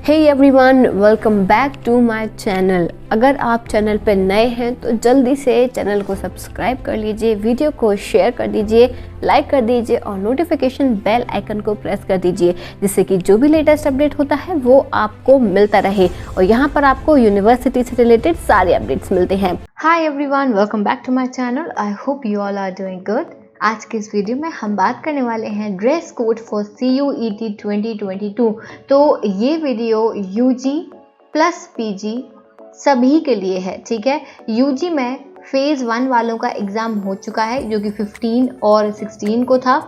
Hey everyone, welcome back to my channel. अगर आप channel पर नए हैं तो जल्दी से चैनल को सब्सक्राइब कर लीजिए, वीडियो को शेयर कर दीजिए, लाइक कर दीजिए और नोटिफिकेशन बेल आइकन को प्रेस कर दीजिए, जिससे कि जो भी लेटेस्ट अपडेट होता है वो आपको मिलता रहे। और यहाँ पर आपको यूनिवर्सिटी से रिलेटेड सारे अपडेट्स मिलते हैं। Hi everyone, welcome back to my channel. I hope you all are doing good. आज के इस वीडियो में हम बात करने वाले हैं ड्रेस कोड फॉर CUET 2022। तो ये वीडियो UG प्लस PG सभी के लिए है, ठीक है। UG में फेज़ 1 वालों का एग्ज़ाम हो चुका है, जो कि 15 और 16 को था,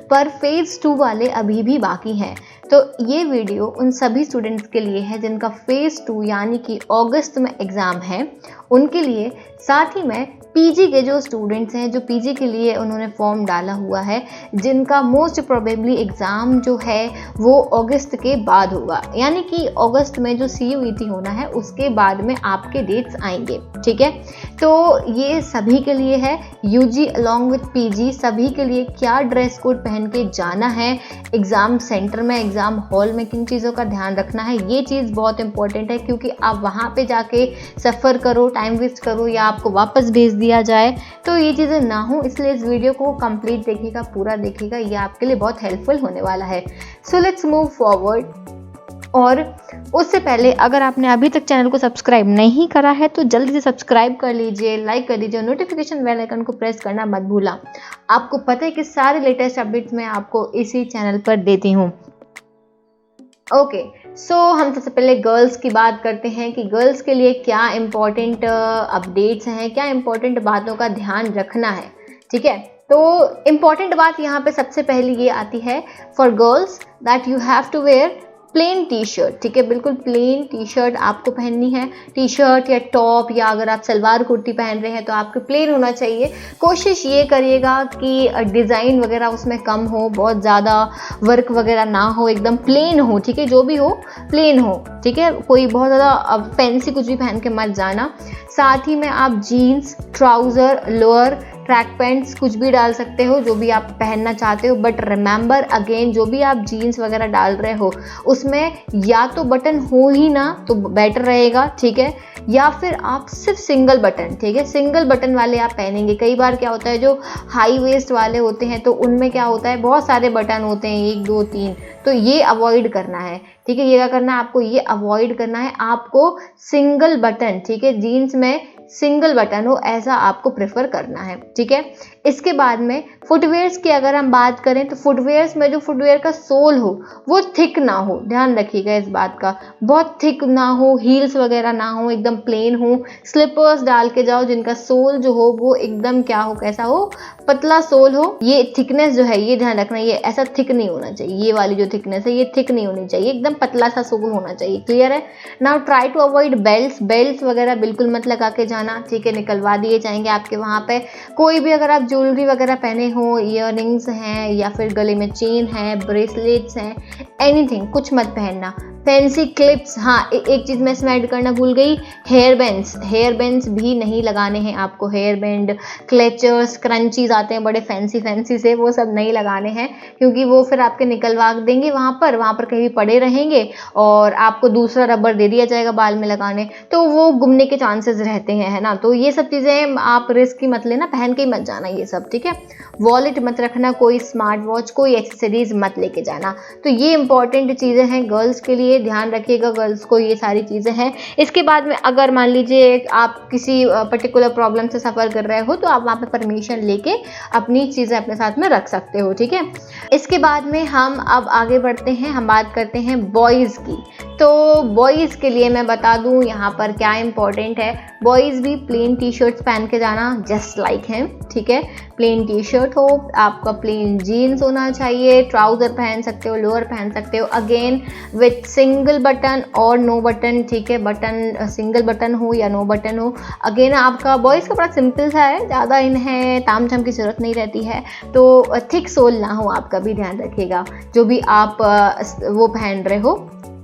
पर फेज़ 2 वाले अभी भी बाकी हैं। तो ये वीडियो उन सभी स्टूडेंट्स के लिए है जिनका फेज़ 2 यानी कि अगस्त में एग्ज़ाम है, उनके लिए। साथ ही में PG के जो स्टूडेंट्स हैं, जो PG के लिए उन्होंने फॉर्म डाला हुआ है, जिनका मोस्ट प्रोबेबली एग्ज़ाम जो है वो अगस्त के बाद होगा, यानी कि अगस्त में जो CUET होना है उसके बाद में आपके डेट्स आएंगे, ठीक है। तो ये सभी के लिए है, UG अलॉन्ग विथ PG सभी के लिए क्या ड्रेस कोड पहन के जाना है, एग्ज़ाम सेंटर में, एग्ज़ाम हॉल में किन चीज़ों का ध्यान रखना है, ये चीज़ बहुत इंपॉर्टेंट है। क्योंकि आप वहाँ पे जाके सफ़र करो, टाइम वेस्ट करो या आपको वापस भेज दिया जाए, तो ये चीज़ें ना हो, इसलिए इस वीडियो को कंप्लीट देखिएगा, पूरा देखिएगा, ये आपके लिए बहुत हेल्पफुल होने वाला है। So let's move forward. और उससे पहले अगर आपने अभी तक चैनल को सब्सक्राइब नहीं करा है तो जल्दी से सब्सक्राइब कर लीजिए, लाइक कर लीजिए, नोटिफिकेशन बेल आइकन को प्रेस करना मत भूला। आपको पता है कि सारे लेटेस्ट अपडेट्स मैं आपको इसी चैनल पर देती हूँ। ओके, सो हम सबसे पहले गर्ल्स की बात करते हैं कि गर्ल्स के लिए क्या इम्पोर्टेंट अपडेट्स हैं, क्या इम्पोर्टेंट बातों का ध्यान रखना है, ठीक है। तो इम्पॉर्टेंट बात यहाँ पे सबसे पहले ये आती है for girls that you have to wear plain T shirt, ठीक है। बिल्कुल प्लेन टी शर्ट आपको पहननी है। टी शर्ट या टॉप या अगर आप सलवार कुर्ती पहन रहे हैं तो आपको प्लेन होना चाहिए। कोशिश ये करिएगा कि डिज़ाइन वगैरह उसमें कम हो, बहुत ज़्यादा वर्क वगैरह ना हो, एकदम प्लेन हो, ठीक है। जो भी हो प्लेन हो, ठीक है। कोई बहुत ज़्यादा फैंसी कुछ भी पहन के मत जाना। साथ ही में आप jeans, trouser, lower, track pants कुछ भी डाल सकते हो, जो भी आप पहनना चाहते हो। बट रिमेंबर अगेन, जो भी आप जीन्स वगैरह डाल रहे हो उसमें या तो बटन हो ही ना तो बेटर रहेगा, ठीक है। या फिर आप सिर्फ सिंगल बटन, ठीक है, सिंगल बटन वाले आप पहनेंगे। कई बार क्या होता है, जो हाई वेस्ट वाले होते हैं तो उनमें क्या होता है, बहुत सारे बटन होते हैं, 1 2 3, तो ये अवॉइड करना है, ठीक है। ये क्या करना है आपको, ये अवॉइड करना है आपको। सिंगल बटन, ठीक है, जीन्स में सिंगल बटन हो ऐसा आपको प्रेफर करना है, ठीक है। इसके बाद में फुटवेयर्स की अगर हम बात करें तो फुटवेयर्स में जो फुटवेयर का सोल हो वो थिक ना हो, ध्यान रखिएगा इस बात का, बहुत थिक ना हो, हील्स वगैरह ना हो, एकदम प्लेन हो। स्लीपर्स डाल के जाओ जिनका सोल जो हो वो एकदम क्या हो, कैसा हो, पतला सोल हो। ये थिकनेस जो है ये ध्यान रखना, ये ऐसा थिक नहीं होना चाहिए, ये वाली जो थिकनेस है ये थिक नहीं होनी चाहिए, एकदम पतला सा सोल होना चाहिए, क्लियर है। Now try to avoid belt वगैरह बिल्कुल मत लगा के जाना, ठीक है, निकलवा दिए जाएंगे आपके वहाँ पे। कोई भी अगर आप ज्वेलरी वगैरह पहने हो, ईयररिंग्स हैं या फिर गले में चेन है, ब्रेसलेट्स हैं, एनीथिंग कुछ मत पहनना। फैंसी क्लिप्स, हाँ एक चीज़ मैं इसमें ऐड करना भूल गई, हेयर बैंड्स भी नहीं लगाने हैं आपको। हेयर बैंड, क्लेचर्स, क्रंचीज आते हैं बड़े फैंसी से, वो सब नहीं लगाने हैं, क्योंकि वो फिर आपके निकलवा देंगे वहाँ पर कहीं पड़े रहेंगे और आपको दूसरा रबर दे दिया जाएगा बाल में लगाने, तो वो गुमने के चांसेस रहते हैं, है ना। तो ये सब चीज़ें आप रिस्क ही मत लेना, पहन के ही मत जाना ये सब, ठीक है। वॉलेट मत रखना, कोई स्मार्ट वॉच, कोई एक्सेसरीज मत लेके जाना। तो ये इंपॉर्टेंट चीज़ें हैं गर्ल्स के लिए, ध्यान रखिएगा गर्ल्स को, ये सारी चीज़ें हैं। इसके बाद में अगर मान लीजिए आप किसी पर्टिकुलर प्रॉब्लम से सफ़र कर रहे हो तो आप वहाँ पे परमिशन लेके अपनी चीज़ें अपने साथ में रख सकते हो, ठीक है। इसके बाद में हम अब आगे बढ़ते हैं, हम बात करते हैं बॉयज़ की। तो बॉयज़ के लिए मैं बता दूं यहाँ पर क्या इंपॉर्टेंट है। बॉयज़ भी प्लेन टी शर्ट्स पहन के जाना, जस्ट लाइक हैं, ठीक है। प्लेन टी शर्ट हो, आपका प्लेन जीन्स होना चाहिए, ट्राउज़र पहन सकते हो, लोअर पहन सकते हो, अगेन विथ सिंगल बटन और नो बटन, ठीक है। बटन सिंगल बटन हो या नो बटन हो। अगेन आपका बॉयज़ का बड़ा सिंपल सा है, ज़्यादा इन्हें ताम झाम की ज़रूरत नहीं रहती है, तो थिक सोल ना हो आपका भी ध्यान रखिएगा, जो भी आप वो पहन रहे हो।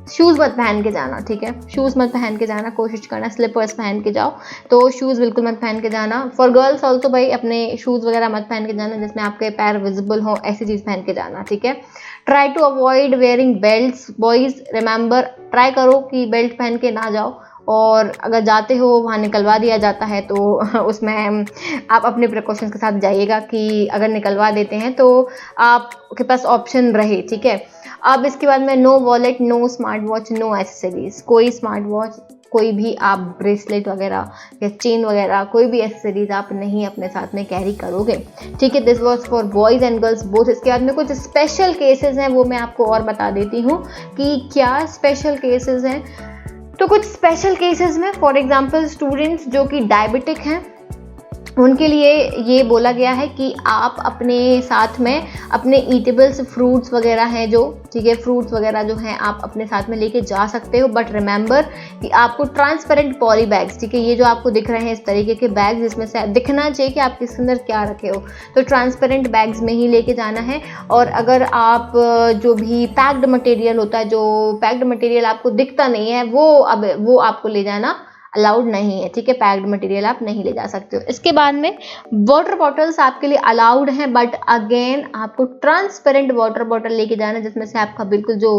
शूज़ मत पहन के जाना, ठीक है, शूज़ मत पहन के जाना, कोशिश करना स्लीपर्स पहन के जाओ, तो शूज़ बिल्कुल मत पहन के जाना। फॉर गर्ल्स ऑल्सो भाई अपने शूज़ वगैरह मत पहन के जाना जिसमें आपके पैर विजिबल हो, ऐसी चीज़ पहन के जाना, ठीक है। Try to avoid wearing belts, boys remember ट्राई करो कि बेल्ट पहन के ना जाओ, और अगर जाते हो वहाँ निकलवा दिया जाता है तो उसमें आप अपने प्रिकॉशंस के साथ जाइएगा कि अगर निकलवा देते हैं तो आपके पास ऑप्शन रहे, ठीक है। अब इसके बाद में no wallet, no smart watch, no accessories, कोई स्मार्ट वॉच, कोई भी आप ब्रेसलेट वगैरह या चेन वगैरह कोई भी एसेसरीज आप नहीं अपने साथ में कैरी करोगे, ठीक है। This was for boys and girls both. इसके बाद में कुछ स्पेशल केसेस हैं वो मैं आपको और बता देती हूँ कि क्या स्पेशल केसेस हैं। तो कुछ स्पेशल केसेस में फॉर एग्जांपल स्टूडेंट्स जो कि डायबिटिक हैं उनके लिए ये बोला गया है कि आप अपने साथ में अपने ईटेबल्स फ्रूट्स वगैरह हैं जो, ठीक है, फ्रूट्स वगैरह जो हैं आप अपने साथ में लेके जा सकते हो, बट रिमेंबर कि आपको ट्रांसपेरेंट पॉली बैग्स, ठीक है, ये जो आपको दिख रहे हैं इस तरीके के बैग्स जिसमें से दिखना चाहिए कि आप किसके अंदर क्या रखे हो, तो ट्रांसपेरेंट बैग्स में ही लेके जाना है। और अगर आप जो भी पैक्ड मटेरियल होता है, जो पैक्ड मटेरियल आपको दिखता नहीं है वो आपको ले जाना अलाउड नहीं है, ठीक है, पैक्ड मटेरियल आप नहीं ले जा सकते हो। इसके बाद में वाटर बॉटल्स आपके लिए अलाउड हैं, बट अगेन आपको ट्रांसपेरेंट वाटर बॉटल लेके जाना जिसमें से आपका बिल्कुल जो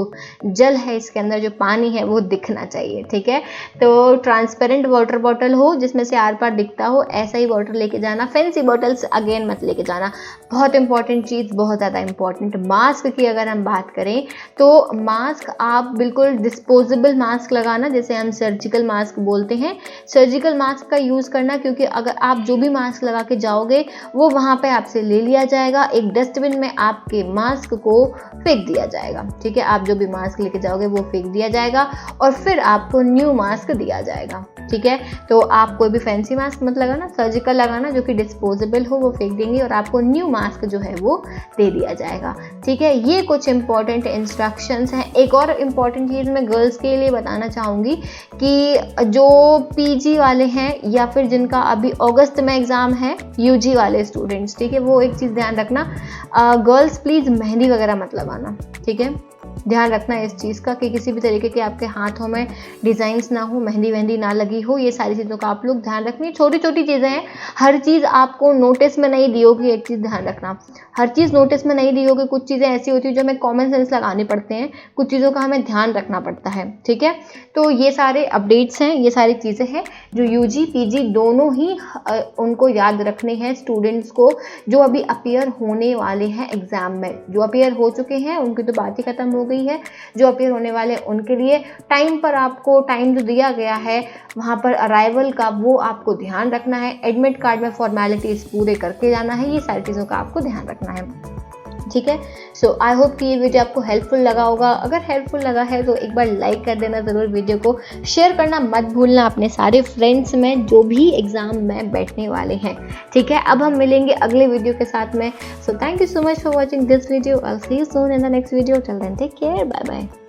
जल है इसके अंदर जो पानी है वो दिखना चाहिए, ठीक है। तो ट्रांसपेरेंट वाटर बॉटल हो जिसमें से आर पार दिखता हो, ऐसा ही वाटर लेके जाना। फैंसी बॉटल्स अगेन मत लेके जाना। बहुत इंपॉर्टेंट चीज़, बहुत ज़्यादा इंपॉर्टेंट, मास्क की अगर हम बात करें तो मास्क आप बिल्कुल डिस्पोजेबल मास्क लगाना, जैसे हम सर्जिकल मास्क बोलते हैं, सर्जिकल मास्क का यूज़ करना, क्योंकि अगर आप जो भी मास्क लगा के जाओगे वो वहाँ पे आपसे ले लिया जाएगा, एक डस्टबिन में आपके मास्क को फेंक दिया जाएगा, ठीक है। आप जो भी मास्क लेके जाओगे वो फेंक दिया जाएगा और फिर आपको न्यू मास्क दिया जाएगा, ठीक है। तो आप कोई भी फैंसी मास्क मत लगाना, सर्जिकल लगाना जो कि डिस्पोजेबल हो, वो फेंक देंगे और आपको न्यू मास्क जो है वो दे दिया जाएगा, ठीक है। ये कुछ इंपॉर्टेंट इंस्ट्रक्शंस हैं। एक और इम्पॉर्टेंट चीज़ मैं गर्ल्स के लिए बताना चाहूँगी कि जो पीजी वाले हैं या फिर जिनका अभी अगस्त में एग्ज़ाम है, यूजी वाले स्टूडेंट्स, ठीक है, वो एक चीज़ ध्यान रखना, गर्ल्स प्लीज़ मेहंदी वगैरह मत लगाना, ठीक है। ध्यान रखना इस चीज़ का कि किसी भी तरीके के आपके हाथों में डिज़ाइंस ना हो, मेहंदी वेहंदी ना लगी हो, ये सारी चीज़ों का आप लोग ध्यान रखनी। छोटी छोटी चीज़ें हैं, हर चीज़ आपको नोटिस में नहीं दी होगी, एक चीज़ ध्यान रखना, हर चीज़ नोटिस में नहीं दी होगी। कुछ चीज़ें ऐसी होती है जो हमें कॉमन सेंस लगाने पड़ते हैं, कुछ चीज़ों का हमें ध्यान रखना पड़ता है, ठीक है। तो ये सारे अपडेट्स हैं, ये सारी चीज़ें हैं जो यूजी पीजी दोनों ही उनको याद रखने हैं स्टूडेंट्स को, जो अभी अपीयर होने वाले हैं एग्ज़ाम में। जो अपीयर हो चुके हैं उनकी तो बात ही खत्म हो गई है, जो अपीयर होने वाले उनके लिए टाइम पर आपको टाइम जो दिया गया है वहाँ पर अराइवल का वो आपको ध्यान रखना है। एडमिट कार्ड में फॉर्मेलिटीज़ पूरे करके जाना है, ये सारी चीज़ों का आपको ध्यान रखना है, ठीक है। सो आई होप कि ये वीडियो आपको हेल्पफुल लगा होगा। अगर हेल्पफुल लगा है तो एक बार लाइक कर देना ज़रूर, वीडियो को शेयर करना मत भूलना अपने सारे फ्रेंड्स में जो भी एग्ज़ाम में बैठने वाले हैं, ठीक है। अब हम मिलेंगे अगले वीडियो के साथ में। So thank you so much for watching this video. I will see you soon in the next video. Till then take care, bye bye.